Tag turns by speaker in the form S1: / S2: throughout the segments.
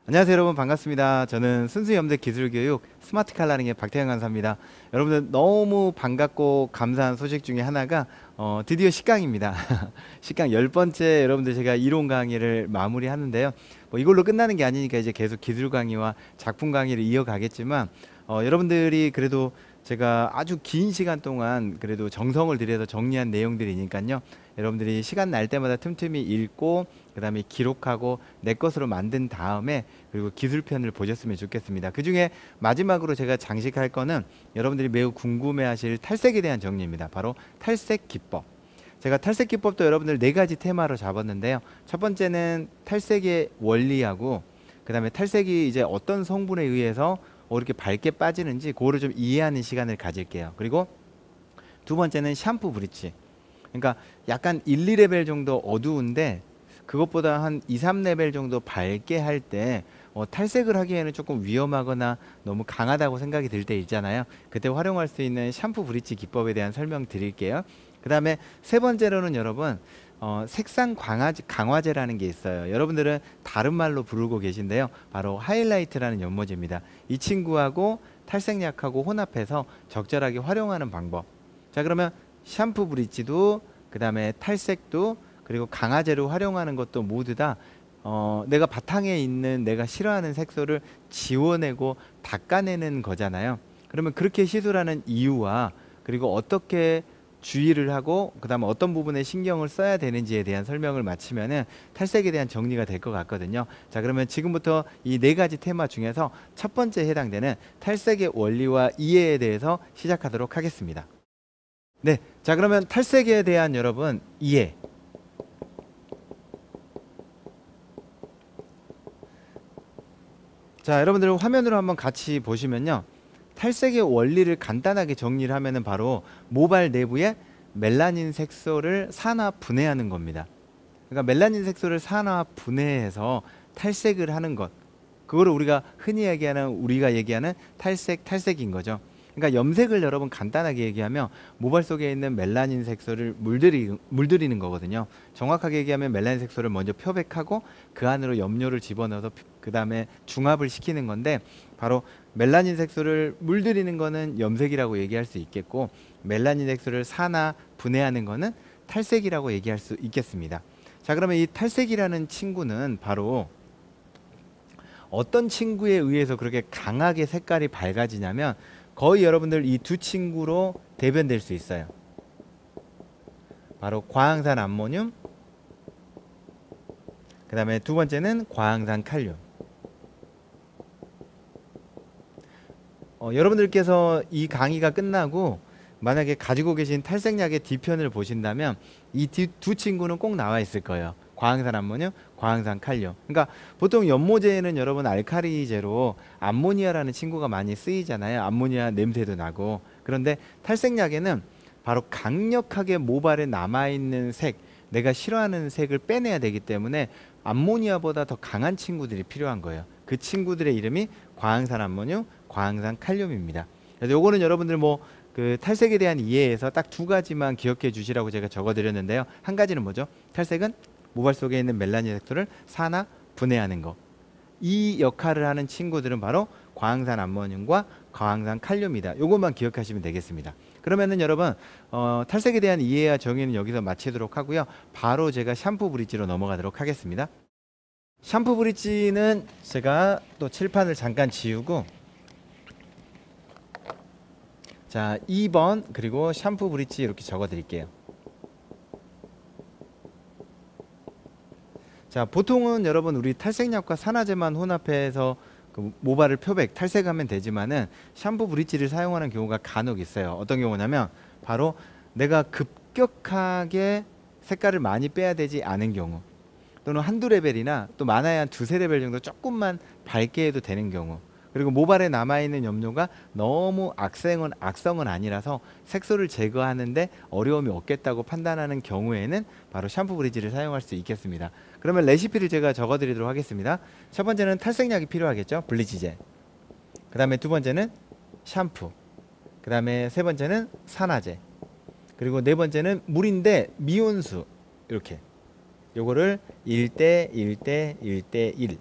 S1: 안녕하세요 여러분, 반갑습니다. 저는 순수염색 기술교육 스마트 칼라링의 박태현 강사입니다. 여러분들 너무 반갑고 감사한 소식 중에 하나가 드디어 10강입니다. 10강 10번째 여러분들 제가 이론 강의를 마무리하는데요. 뭐 이걸로 끝나는 게 아니니까 이제 계속 기술 강의와 작품 강의를 이어가겠지만 여러분들이 그래도 제가 아주 긴 시간 동안 그래도 정성을 들여서 정리한 내용들이니까요. 여러분들이 시간 날 때마다 틈틈이 읽고 그 다음에 기록하고 내 것으로 만든 다음에 그리고 기술편을 보셨으면 좋겠습니다. 그 중에 마지막으로 제가 장식할 거는 여러분들이 매우 궁금해 하실 탈색에 대한 정리입니다. 바로 탈색 기법. 제가 탈색 기법도 여러분들 4가지 테마로 잡았는데요. 첫 번째는 탈색의 원리하고 그 다음에 탈색이 이제 어떤 성분에 의해서 이렇게 밝게 빠지는지 그거를 좀 이해하는 시간을 가질게요. 그리고 두 번째는 샴푸 브릿지. 그러니까 약간 1, 2레벨 정도 어두운데 그것보다 한 2, 3레벨 정도 밝게 할 때 탈색을 하기에는 조금 위험하거나 너무 강하다고 생각이 들 때 있잖아요. 그때 활용할 수 있는 샴푸 브릿지 기법에 대한 설명 드릴게요. 그 다음에 세 번째로는 여러분 색상 강화제라는 게 있어요. 여러분들은 다른 말로 부르고 계신데요. 바로 하이라이트라는 연모제입니다. 이 친구하고 탈색약하고 혼합해서 적절하게 활용하는 방법. 자, 그러면 샴푸 브릿지도 그 다음에 탈색도 그리고 강화제로 활용하는 것도 모두 다 내가 바탕에 있는 내가 싫어하는 색소를 지워내고 닦아내는 거잖아요. 그러면 그렇게 시술하는 이유와 그리고 어떻게 주의를 하고 그 다음에 어떤 부분에 신경을 써야 되는지에 대한 설명을 마치면은 탈색에 대한 정리가 될 것 같거든요. 자, 그러면 지금부터 이 4가지 테마 중에서 첫 번째 해당되는 탈색의 원리와 이해에 대해서 시작하도록 하겠습니다. 네, 자, 그러면 탈색에 대한 여러분 이해. 자, 여러분들 화면으로 한번 같이 보시면요. 탈색의 원리를 간단하게 정리를 하면은 바로 모발 내부에 멜라닌 색소를 산화 분해하는 겁니다. 그러니까 멜라닌 색소를 산화 분해해서 탈색을 하는 것. 그거를 우리가 얘기하는 탈색인 거죠. 그러니까 염색을 여러분 간단하게 얘기하면 모발 속에 있는 멜라닌 색소를 물들이는 거거든요. 정확하게 얘기하면 멜라닌 색소를 먼저 표백하고 그 안으로 염료를 집어넣어서 그 다음에 중합을 시키는 건데 바로 멜라닌 색소를 물들이는 거는 염색이라고 얘기할 수 있겠고 멜라닌 색소를 산화 분해하는 거는 탈색이라고 얘기할 수 있겠습니다. 자, 그러면 이 탈색이라는 친구는 바로 어떤 친구에 의해서 그렇게 강하게 색깔이 밝아지냐면 거의 여러분들 이 두 친구로 대변될 수 있어요. 바로 과항산 암모늄, 그 다음에 두 번째는 과항산 칼륨. 여러분들께서 이 강의가 끝나고 만약에 가지고 계신 탈색약의 뒤편을 보신다면 이 두 친구는 꼭 나와 있을 거예요. 과항산 암모늄, 과항산 칼륨. 그러니까 보통 연모제에는 여러분 알카리제로 암모니아라는 친구가 많이 쓰이잖아요. 암모니아 냄새도 나고. 그런데 탈색약에는 바로 강력하게 모발에 남아있는 색, 내가 싫어하는 색을 빼내야 되기 때문에 암모니아보다 더 강한 친구들이 필요한 거예요. 그 친구들의 이름이 과항산 암모늄, 과항산 칼륨입니다. 그래서 요거는 여러분들 그 탈색에 대한 이해에서 딱 2가지만 기억해 주시라고 제가 적어 드렸는데요. 한 가지는 뭐죠? 탈색은 모발 속에 있는 멜라닌 색소를 산화 분해하는 거. 이 역할을 하는 친구들은 바로 과항산 암모늄과 과항산 칼륨이다. 요것만 기억하시면 되겠습니다. 그러면은 여러분 탈색에 대한 이해와 정의는 여기서 마치도록 하고요. 바로 제가 샴푸 브릿지로 넘어가도록 하겠습니다. 샴푸 브릿지는 제가 또 칠판을 잠깐 지우고 자 2번 그리고 샴푸 브릿지 이렇게 적어 드릴게요. 자, 보통은 여러분 우리 탈색약과 산화제만 혼합해서 그 모발을 탈색하면 되지만은 샴푸 브릿지를 사용하는 경우가 간혹 있어요. 어떤 경우냐면 바로 내가 급격하게 색깔을 많이 빼야 되지 않은 경우 또는 한두 레벨이나 또 많아야 한 2, 3레벨 정도 조금만 밝게 해도 되는 경우 그리고 모발에 남아있는 염료가 너무 악성은 아니라서 색소를 제거하는데 어려움이 없겠다고 판단하는 경우에는 바로 샴푸 브릿지를 사용할 수 있겠습니다. 그러면 레시피를 제가 적어 드리도록 하겠습니다. 첫 번째는 탈색약이 필요하겠죠. 블리치제. 그 다음에 두 번째는 샴푸. 그 다음에 세 번째는 산화제. 그리고 네 번째는 물인데 미온수. 이렇게 요거를 1대 1대 1대 1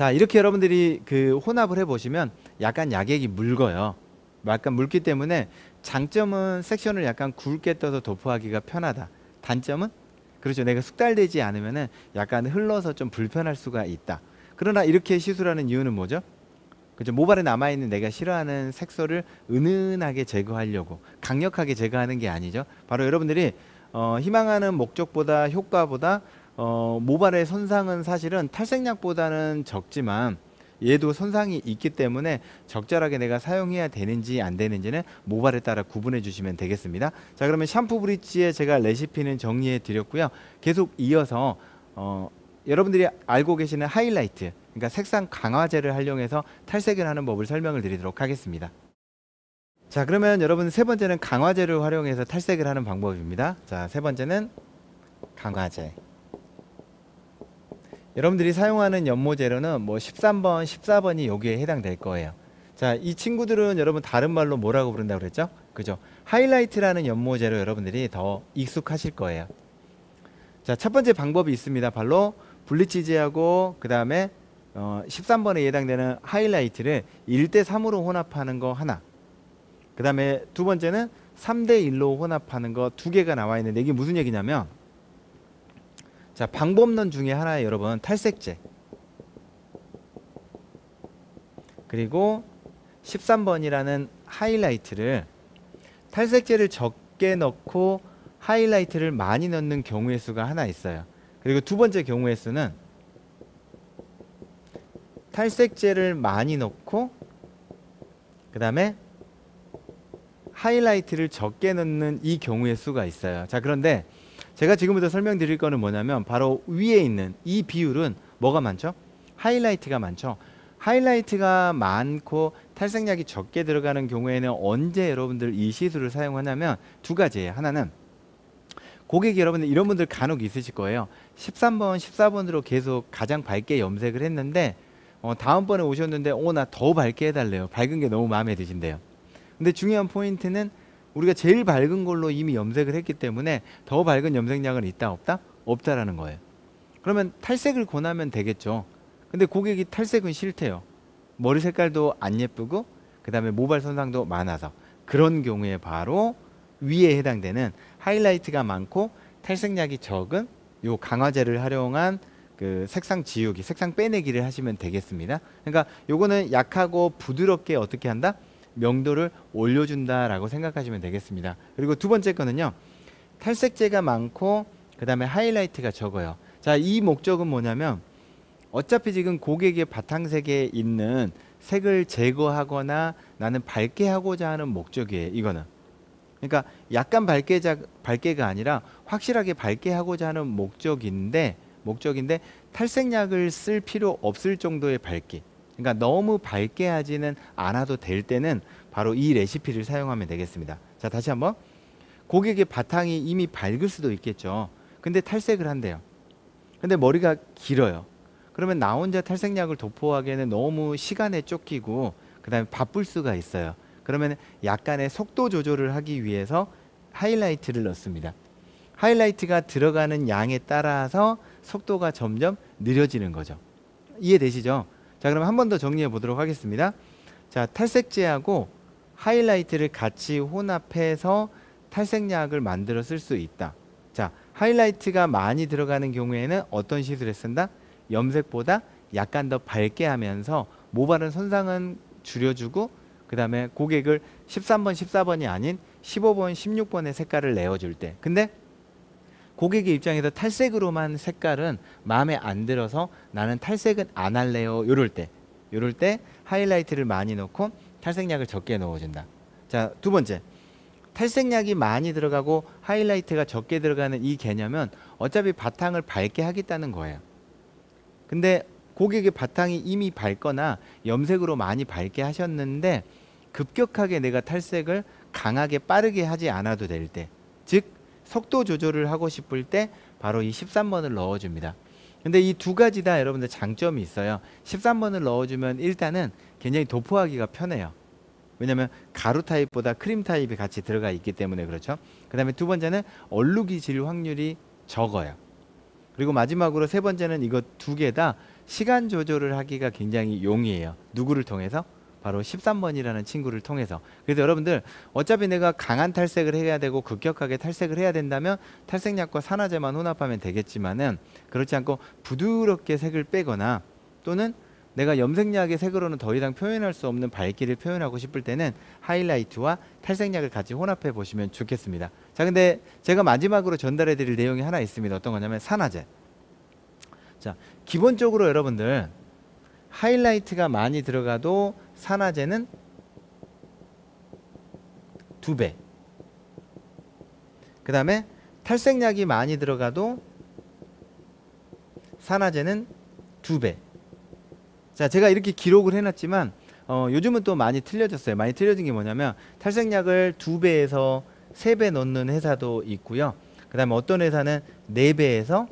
S1: 자, 이렇게 여러분들이 그 혼합을 해보시면 약간 약액이 묽어요. 약간 묽기 때문에 장점은 섹션을 약간 굵게 떠서 도포하기가 편하다. 단점은 그렇죠. 내가 숙달되지 않으면은 약간 흘러서 좀 불편할 수가 있다. 그러나 이렇게 시술하는 이유는 뭐죠? 그죠? 모발에 남아있는 내가 싫어하는 색소를 은은하게 제거하려고 강력하게 제거하는 게 아니죠. 바로 여러분들이 희망하는 목적보다 효과보다 모발의 손상은 사실은 탈색약보다는 적지만 얘도 손상이 있기 때문에 적절하게 내가 사용해야 되는지 안 되는지는 모발에 따라 구분해 주시면 되겠습니다. 자, 그러면 샴푸 브릿지에 제가 레시피는 정리해 드렸고요. 계속 이어서 여러분들이 알고 계시는 하이라이트, 그러니까 색상 강화제를 활용해서 탈색을 하는 법을 설명을 드리도록 하겠습니다. 자, 그러면 여러분 세 번째는 강화제를 활용해서 탈색을 하는 방법입니다. 자, 세 번째는 강화제. 여러분들이 사용하는 연모 재료는 뭐 13번, 14번이 여기에 해당될 거예요. 자, 이 친구들은 여러분 다른 말로 뭐라고 부른다고 그랬죠? 그죠? 하이라이트라는 연모 재료 여러분들이 더 익숙하실 거예요. 자, 첫 번째 방법이 있습니다. 바로 블리치제하고 그 다음에 13번에 해당되는 하이라이트를 1대3으로 혼합하는 거 하나. 그 다음에 두 번째는 3대1로 혼합하는 거 두 개가 나와 있는데 이게 무슨 얘기냐면, 자, 방법론 중에 하나에 여러분 탈색제 그리고 13번이라는 하이라이트를 탈색제를 적게 넣고 하이라이트를 많이 넣는 경우의 수가 하나 있어요. 그리고 두 번째 경우의 수는 탈색제를 많이 넣고 그 다음에 하이라이트를 적게 넣는 이 경우의 수가 있어요. 자, 그런데 제가 지금부터 설명드릴 거는 뭐냐면 바로 위에 있는 이 비율은 뭐가 많죠? 하이라이트가 많죠. 하이라이트가 많고 탈색약이 적게 들어가는 경우에는 언제 여러분들 이 시술을 사용하냐면 두 가지예요. 하나는 고객이 여러분들 이런 분들 간혹 있으실 거예요. 13번, 14번으로 계속 가장 밝게 염색을 했는데 다음번에 오셨는데 나 더 밝게 해달래요. 밝은 게 너무 마음에 드신대요. 근데 중요한 포인트는 우리가 제일 밝은 걸로 이미 염색을 했기 때문에 더 밝은 염색약은 있다 없다? 없다라는 거예요. 그러면 탈색을 권하면 되겠죠. 근데 고객이 탈색은 싫대요. 머리 색깔도 안 예쁘고 그 다음에 모발 손상도 많아서. 그런 경우에 바로 위에 해당되는 하이라이트가 많고 탈색약이 적은 요 강화제를 활용한 그 색상 지우기, 색상 빼내기를 하시면 되겠습니다. 그러니까 요거는 약하고 부드럽게 어떻게 한다? 명도를 올려준다라고 생각하시면 되겠습니다. 그리고 두 번째 거는요, 탈색제가 많고 그 다음에 하이라이트가 적어요. 자, 이 목적은 뭐냐면 어차피 지금 고객의 바탕색에 있는 색을 제거하거나 나는 밝게 하고자 하는 목적이에요. 이거는 그러니까 약간 밝게가 아니라 확실하게 밝게 하고자 하는 목적인데 탈색약을 쓸 필요 없을 정도의 밝기, 그러니까 너무 밝게 하지는 않아도 될 때는 바로 이 레시피를 사용하면 되겠습니다. 자, 다시 한번. 고객의 바탕이 이미 밝을 수도 있겠죠. 근데 탈색을 한대요. 근데 머리가 길어요. 그러면 나 혼자 탈색약을 도포하기에는 너무 시간에 쫓기고 그 다음에 바쁠 수가 있어요. 그러면 약간의 속도 조절을 하기 위해서 하이라이트를 넣습니다. 하이라이트가 들어가는 양에 따라서 속도가 점점 느려지는 거죠. 이해되시죠? 자, 그럼 한 번 더 정리해 보도록 하겠습니다. 자, 탈색제하고 하이라이트를 같이 혼합해서 탈색약을 만들어 쓸 수 있다. 자, 하이라이트가 많이 들어가는 경우에는 어떤 시술에 쓴다? 염색보다 약간 더 밝게 하면서 모발은 손상은 줄여주고 그 다음에 고객을 13번, 14번이 아닌 15번, 16번의 색깔을 내어줄 때, 근데 고객의 입장에서 탈색으로만 색깔은 마음에 안 들어서 나는 탈색은 안 할래요. 요럴 때 하이라이트를 많이 넣고 탈색약을 적게 넣어준다. 자, 두 번째, 탈색약이 많이 들어가고 하이라이트가 적게 들어가는 이 개념은 어차피 바탕을 밝게 하겠다는 거예요. 근데 고객의 바탕이 이미 밝거나 염색으로 많이 밝게 하셨는데 급격하게 내가 탈색을 강하게 빠르게 하지 않아도 될 때, 즉 속도 조절을 하고 싶을 때 바로 이 13번을 넣어줍니다. 근데 이 두 가지 다 여러분들 장점이 있어요. 13번을 넣어주면 일단은 굉장히 도포하기가 편해요. 왜냐면 가루 타입보다 크림 타입이 같이 들어가 있기 때문에 그렇죠. 그 다음에 두 번째는 얼룩이 질 확률이 적어요. 그리고 마지막으로 세 번째는 이거 두 개 다 시간 조절을 하기가 굉장히 용이해요. 누구를 통해서? 바로 13번이라는 친구를 통해서. 그래서 여러분들 어차피 내가 강한 탈색을 해야 되고 급격하게 탈색을 해야 된다면 탈색약과 산화제만 혼합하면 되겠지만은 그렇지 않고 부드럽게 색을 빼거나 또는 내가 염색약의 색으로는 더 이상 표현할 수 없는 밝기를 표현하고 싶을 때는 하이라이트와 탈색약을 같이 혼합해 보시면 좋겠습니다. 자, 근데 제가 마지막으로 전달해 드릴 내용이 하나 있습니다. 어떤 거냐면 산화제. 자, 기본적으로 여러분들 하이라이트가 많이 들어가도 산화제는 2배. 그 다음에 탈색약이 많이 들어가도 산화제는 2배. 자, 제가 이렇게 기록을 해놨지만 요즘은 또 많이 틀려졌어요. 많이 틀려진 게 뭐냐면 탈색약을 2배에서 3배 넣는 회사도 있고요. 그 다음에 어떤 회사는 4배에서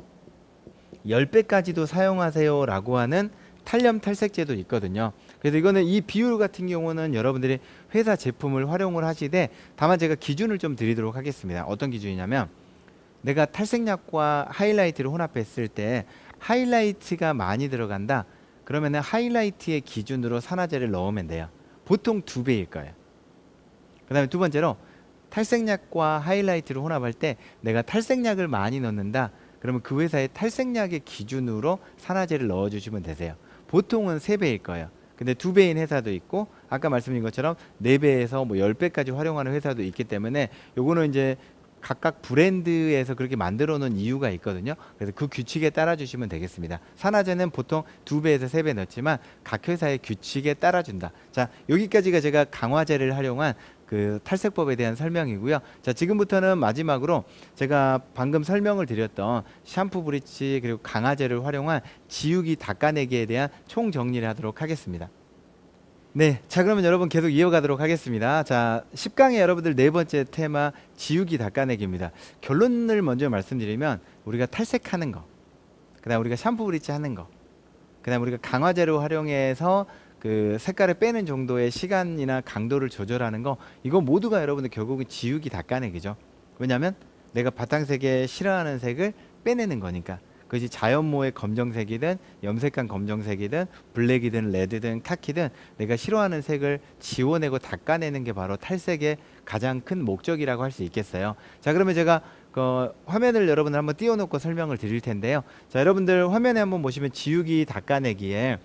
S1: 10배까지도 사용하세요 라고 하는 탈염 탈색제도 있거든요. 그래서 이거는 이 비율 같은 경우는 여러분들이 회사 제품을 활용을 하시되 다만 제가 기준을 좀 드리도록 하겠습니다. 어떤 기준이냐면 내가 탈색약과 하이라이트를 혼합했을 때 하이라이트가 많이 들어간다. 그러면 하이라이트의 기준으로 산화제를 넣으면 돼요. 보통 2배일 거예요. 그 다음에 두 번째로 탈색약과 하이라이트를 혼합할 때 내가 탈색약을 많이 넣는다. 그러면 그 회사의 탈색약의 기준으로 산화제를 넣어주시면 되세요. 보통은 3배일 거예요. 근데 2배인 회사도 있고 아까 말씀드린 것처럼 4배에서 뭐 10배까지 활용하는 회사도 있기 때문에 요거는 이제 각각 브랜드에서 그렇게 만들어 놓은 이유가 있거든요. 그래서 그 규칙에 따라 주시면 되겠습니다. 산화제는 보통 2배에서 3배 넣지만 각 회사의 규칙에 따라 준다. 자, 여기까지가 제가 강화제를 활용한 그 탈색법에 대한 설명이고요. 자, 지금부터는 마지막으로 제가 방금 설명을 드렸던 샴푸, 브리치 그리고 강화제를 활용한 지우기, 닦아내기에 대한 총 정리를 하도록 하겠습니다. 네, 자, 그러면 여러분 계속 이어가도록 하겠습니다. 자, 10강의 여러분들 네 번째 테마 지우기, 닦아내기입니다. 결론을 먼저 말씀드리면 우리가 탈색하는 거, 그 다음 우리가 샴푸, 브리치 하는 거, 그 다음 우리가 강화제로 활용해서 그 색깔을 빼는 정도의 시간이나 강도를 조절하는 거, 이거 모두가 여러분들 결국은 지우기, 닦아내기죠. 왜냐하면 내가 바탕색에 싫어하는 색을 빼내는 거니까. 그것이 자연모의 검정색이든 염색한 검정색이든 블랙이든 레드든 카키든 내가 싫어하는 색을 지워내고 닦아내는 게 바로 탈색의 가장 큰 목적이라고 할 수 있겠어요. 자, 그러면 제가 그 화면을 여러분들 한번 띄워놓고 설명을 드릴 텐데요. 자, 여러분들 화면에 한번 보시면 지우기, 닦아내기에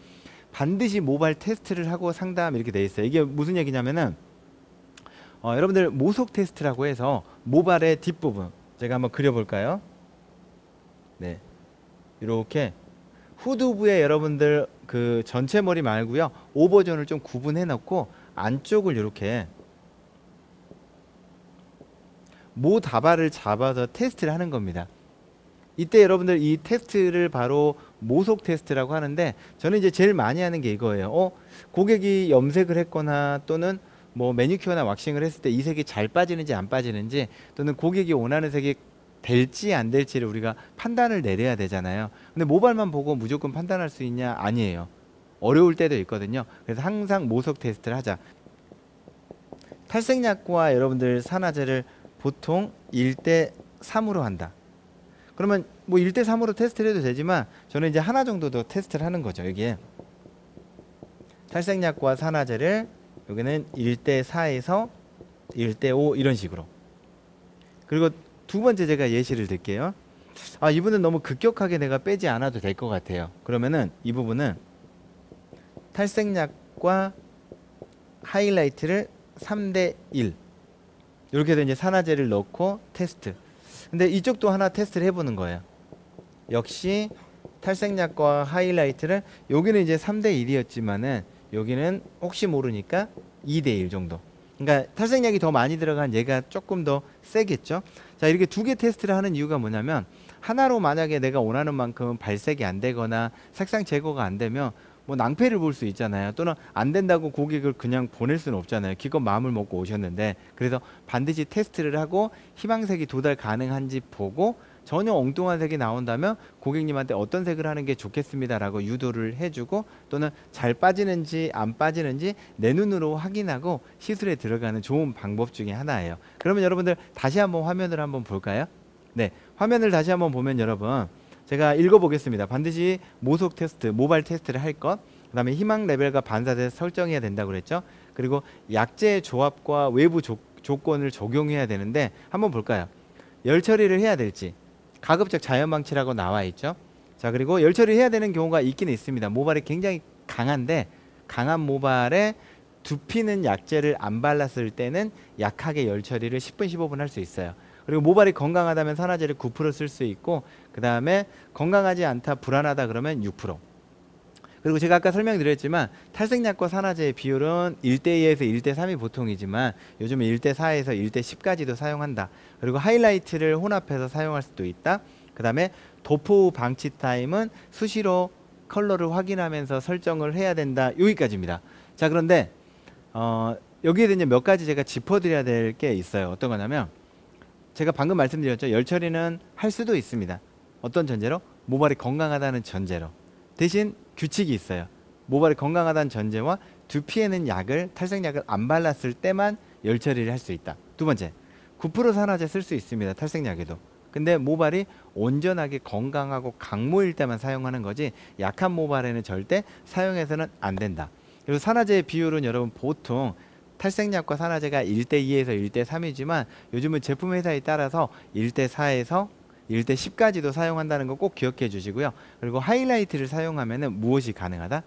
S1: 반드시 모발 테스트를 하고 상담 이렇게 돼 있어요. 이게 무슨 얘기냐면은 여러분들 모속 테스트라고 해서 모발의 뒷부분 제가 한번 그려볼까요? 네, 이렇게 후두부에 여러분들 그 전체 머리 말고요, 오버존을 좀 구분해 놓고 안쪽을 이렇게 모 다발을 잡아서 테스트를 하는 겁니다. 이때 여러분들 이 테스트를 바로 모속 테스트라고 하는데, 저는 이제 제일 많이 하는 게 이거예요. 고객이 염색을 했거나 또는 뭐 매니큐어나 왁싱을 했을 때 이 색이 잘 빠지는지 안 빠지는지, 또는 고객이 원하는 색이 될지 안 될지를 우리가 판단을 내려야 되잖아요. 근데 모발만 보고 무조건 판단할 수 있냐? 아니에요. 어려울 때도 있거든요. 그래서 항상 모속 테스트를 하자. 탈색약과 여러분들 산화제를 보통 1대3으로 한다. 그러면 뭐 1대3으로 테스트를 해도 되지만 저는 이제 하나 정도 더 테스트를 하는 거죠. 여기에 탈색약과 산화제를 여기는 1대4에서 1대5 이런 식으로. 그리고 두 번째 제가 예시를 들게요. 이분은 너무 급격하게 내가 빼지 않아도 될 것 같아요. 그러면은 이 부분은 탈색약과 하이라이트를 3대1 이렇게 해서 이제 산화제를 넣고 테스트. 근데 이쪽도 하나 테스트를 해보는 거예요. 역시 탈색약과 하이라이트를, 여기는 이제 3대1이었지만은 여기는 혹시 모르니까 2대1 정도. 그러니까 탈색약이 더 많이 들어간 얘가 조금 더 세겠죠. 자, 이렇게 두 개 테스트를 하는 이유가 뭐냐면, 하나로 만약에 내가 원하는 만큼 발색이 안 되거나 색상 제거가 안 되면 뭐 낭패를 볼 수 있잖아요. 또는 안 된다고 고객을 그냥 보낼 수는 없잖아요. 기껏 마음을 먹고 오셨는데. 그래서 반드시 테스트를 하고 희망색이 도달 가능한지 보고 전혀 엉뚱한 색이 나온다면 고객님한테 어떤 색을 하는 게 좋겠습니다 라고 유도를 해주고, 또는 잘 빠지는지 안 빠지는지 내 눈으로 확인하고 시술에 들어가는 좋은 방법 중에 하나예요. 그러면 여러분들 다시 한번 화면을 한번 볼까요? 네, 화면을 다시 한번 보면 여러분 제가 읽어보겠습니다. 반드시 모속 테스트, 모발 테스트를 할 것, 그 다음에 희망 레벨과 반사대 설정해야 된다고 그랬죠. 그리고 약제 조합과 외부 조건을 적용해야 되는데 한번 볼까요? 열 처리를 해야 될지, 가급적 자연 방치라고 나와 있죠. 자, 그리고 열 처리를 해야 되는 경우가 있기는 있습니다. 모발이 굉장히 강한데, 강한 모발에 두피는 약제를 안 발랐을 때는 약하게 열 처리를 10분 15분 할 수 있어요. 그리고 모발이 건강하다면 산화제를 9% 쓸 수 있고, 그 다음에 건강하지 않다, 불안하다 그러면 6%. 그리고 제가 아까 설명드렸지만 탈색약과 산화제의 비율은 1대2에서 1대3이 보통이지만 요즘은 1대4에서 1대10까지도 사용한다. 그리고 하이라이트를 혼합해서 사용할 수도 있다. 그 다음에 도포 방치 타임은 수시로 컬러를 확인하면서 설정을 해야 된다. 여기까지입니다. 자, 그런데 여기에 대해 몇 가지 제가 짚어드려야 될 게 있어요. 어떤 거냐면 제가 방금 말씀드렸죠. 열 처리는 할 수도 있습니다. 어떤 전제로? 모발이 건강하다는 전제로. 대신 규칙이 있어요. 모발이 건강하다는 전제와 두피에는 탈색약을 안 발랐을 때만 열 처리를 할 수 있다. 두 번째, 9% 산화제 쓸 수 있습니다. 탈색약에도. 근데 모발이 온전하게 건강하고 강모일 때만 사용하는 거지 약한 모발에는 절대 사용해서는 안 된다. 그리고 산화제의 비율은 여러분 보통 탈색약과 산화제가 1대2에서 1대3이지만 요즘은 제품 회사에 따라서 1대4에서 1대10까지도 사용한다는 거 꼭 기억해 주시고요. 그리고 하이라이트를 사용하면은 무엇이 가능하다?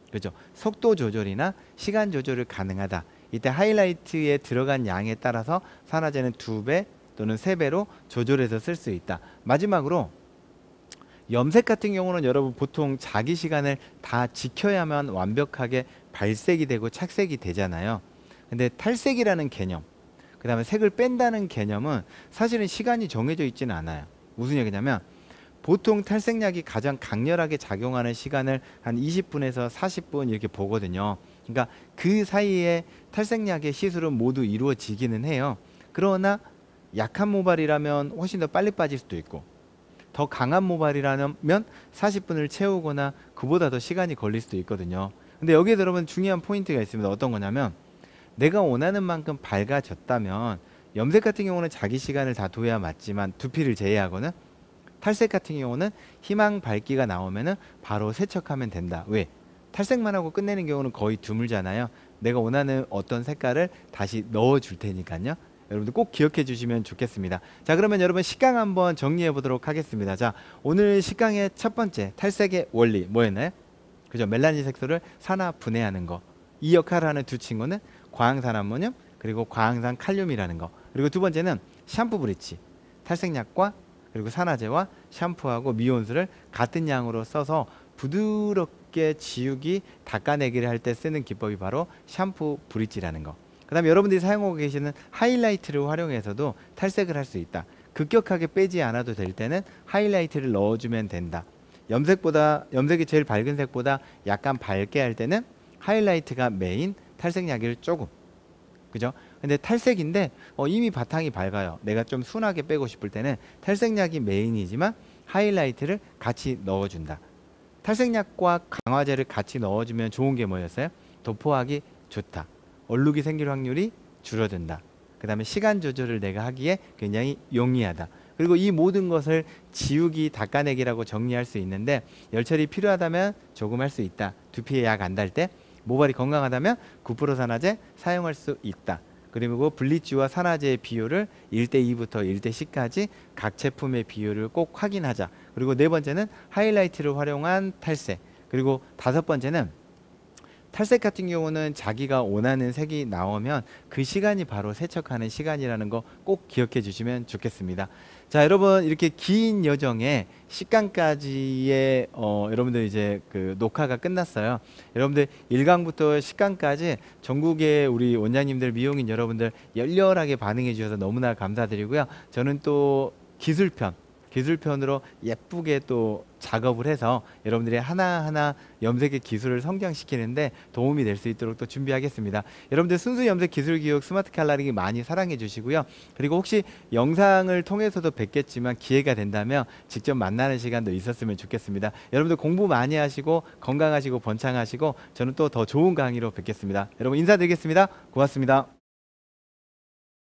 S1: 그렇죠. 속도 조절이나 시간 조절을 가능하다. 이때 하이라이트에 들어간 양에 따라서 산화제는 2배 또는 3배로 조절해서 쓸 수 있다. 마지막으로 염색 같은 경우는 여러분 보통 자기 시간을 다 지켜야만 완벽하게 발색이 되고 착색이 되잖아요. 근데 탈색이라는 개념, 그 다음에 색을 뺀다는 개념은 사실은 시간이 정해져 있지는 않아요. 무슨 얘기냐면 보통 탈색약이 가장 강렬하게 작용하는 시간을 한 20분에서 40분 이렇게 보거든요. 그러니까 그 사이에 탈색약의 시술은 모두 이루어지기는 해요. 그러나 약한 모발이라면 훨씬 더 빨리 빠질 수도 있고 더 강한 모발이라면 40분을 채우거나 그보다 더 시간이 걸릴 수도 있거든요. 근데 여기에 여러분 중요한 포인트가 있습니다. 어떤 거냐면 내가 원하는 만큼 밝아졌다면 염색 같은 경우는 자기 시간을 다 둬야 맞지만 두피를 제외하고는 탈색 같은 경우는 희망 밝기가 나오면은 바로 세척하면 된다. 왜? 탈색만 하고 끝내는 경우는 거의 드물잖아요. 내가 원하는 어떤 색깔을 다시 넣어 줄 테니까요. 여러분들 꼭 기억해 주시면 좋겠습니다. 자, 그러면 여러분 식강 한번 정리해 보도록 하겠습니다. 자, 오늘 식강의 첫 번째 탈색의 원리 뭐였나요? 그죠? 멜라닌 색소를 산화 분해하는 거. 이 역할을 하는 두 친구는 과항산 암모늄 그리고 과항산 칼륨이라는 거. 그리고 두 번째는 샴푸 브릿지. 탈색약과 그리고 산화제와 샴푸하고 미온수를 같은 양으로 써서 부드럽게 지우기, 닦아내기를 할 때 쓰는 기법이 바로 샴푸 브릿지라는 거. 그 다음에 여러분들이 사용하고 계시는 하이라이트를 활용해서도 탈색을 할 수 있다. 급격하게 빼지 않아도 될 때는 하이라이트를 넣어주면 된다. 염색이 제일 밝은 색보다 약간 밝게 할 때는 하이라이트가 메인, 탈색약을 조금. 그죠? 근데 탈색인데 이미 바탕이 밝아요. 내가 좀 순하게 빼고 싶을 때는 탈색약이 메인이지만 하이라이트를 같이 넣어준다. 탈색약과 강화제를 같이 넣어주면 좋은 게 뭐였어요? 도포하기 좋다. 얼룩이 생길 확률이 줄어든다. 그 다음에 시간 조절을 내가 하기에 굉장히 용이하다. 그리고 이 모든 것을 지우기, 닦아내기라고 정리할 수 있는데 열처리 필요하다면 조금 할 수 있다. 두피에 약 안 달 때, 모발이 건강하다면 9% 산화제 사용할 수 있다. 그리고 블리치와 산화제의 비율을 1대2부터 1대10까지 각 제품의 비율을 꼭 확인하자. 그리고 네 번째는 하이라이트를 활용한 탈색. 그리고 다섯 번째는 탈색 같은 경우는 자기가 원하는 색이 나오면 그 시간이 바로 세척하는 시간이라는 거 꼭 기억해 주시면 좋겠습니다. 자, 여러분 이렇게 긴 여정에 식강까지의 여러분들 이제 그 녹화가 끝났어요. 여러분들 1강부터 10강까지 전국의 우리 원장님들, 미용인 여러분들 열렬하게 반응해 주셔서 너무나 감사드리고요. 저는 또 기술편으로 예쁘게 또 작업을 해서 여러분들이 하나하나 염색의 기술을 성장시키는데 도움이 될 수 있도록 또 준비하겠습니다. 여러분들 순수 염색 기술 교육 스마트 칼라링이 많이 사랑해 주시고요. 그리고 혹시 영상을 통해서도 뵙겠지만 기회가 된다면 직접 만나는 시간도 있었으면 좋겠습니다. 여러분들 공부 많이 하시고 건강하시고 번창하시고 저는 또 더 좋은 강의로 뵙겠습니다. 여러분 인사드리겠습니다. 고맙습니다.